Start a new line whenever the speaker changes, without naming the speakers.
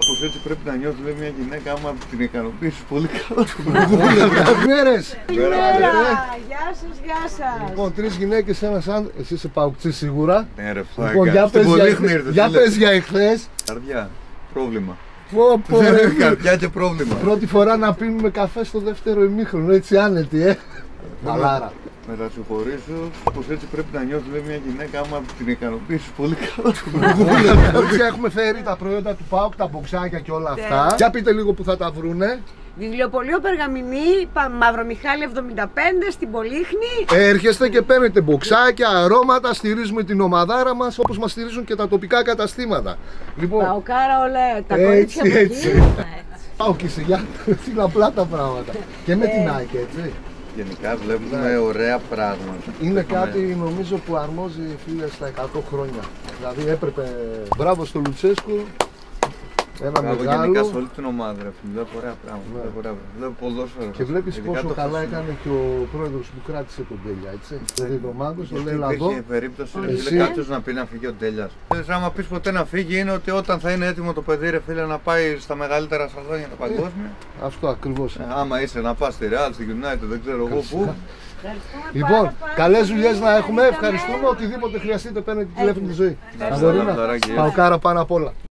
Πως έτσι πρέπει να νιώθει μια γυναίκα άμα την ικανοποιήσει πολύ καλά το προηγούμενο.
Καλημέρες!
Γεια σας, γεια σας!
Λοιπόν, 3 γυναίκες, ένας άντρας. Εσύ είσαι παουκτής σίγουρα.
Ναι ρε
Λοιπόν, για πες για εχθές.
Καρδιά, πρόβλημα.
Πω,
Δεν
ρε,
είναι καρδιά και πρόβλημα.
πρώτη φορά να πίνουμε καφέ στο δεύτερο ημίχρονο, έτσι άνετη, Μαλάρα.
Να τα συγχωρήσω, πως έτσι πρέπει να νιώθει μια γυναίκα άμα την ικανοποιήσει πολύ καλά το προηγούμενο.
Όριξε, έχουμε φέρει τα προϊόντα του ΠΑΟΚ, τα μποξάκια και όλα αυτά. Για πείτε λίγο που θα τα βρούνε.
Βιβλιοπωλείο Περγαμηνή, Μαυρομιχάλη 75 στην Πολύχνη.
Έρχεστε και παίρνετε μποξάκια, αρώματα, στηρίζουμε την ομαδάρα μας όπως μας στηρίζουν και τα τοπικά καταστήματα. Λοιπόν,
Παοκάρα όλα, τα κορίτσια από εκεί.
ΠΑΟΚ είσαι, για είναι απλά τα πράγματα. Και με την ΑΕΚ, έτσι.
Γενικά βλέπουμε ωραία πράγματα.
Είναι κάτι νομίζω που αρμόζει φίλε στα 100 χρόνια. Δηλαδή έπρεπε. Μπράβο στο Λουτσέσκου. Ένα μεγάλο.
Γενικά σε όλη την ομάδα, ρε φίλε. Βλέπω ωραία πράγματα. Βλέπω ποδόσφαιρο.
Και βλέπεις πόσο καλά έκανε και ο πρόεδρος που κράτησε τον Τέλια, έτσι. Το Διδομάκος, το λέει Λαδό.
Υπήρχε περίπτωση κάποιος να πει να φύγει ο Τέλιας. Άμα πεις ποτέ να φύγει, είναι ότι όταν θα είναι έτοιμο το παιδί, ρε φίλε, να πάει στα μεγαλύτερα σαλόνια τα παγκόσμια.
Αυτό ακριβώς.
Άμα είσαι να πας στη Real, στη United, δεν ξέρω εγώ πού.
Λοιπόν, καλές δουλειές να έχουμε. Ευχαριστούμε. Οτιδήποτε χρειαστείτε, παίρνετε τηλέφωνο τη ζωή. Παοκάρα πάνω απ' όλα.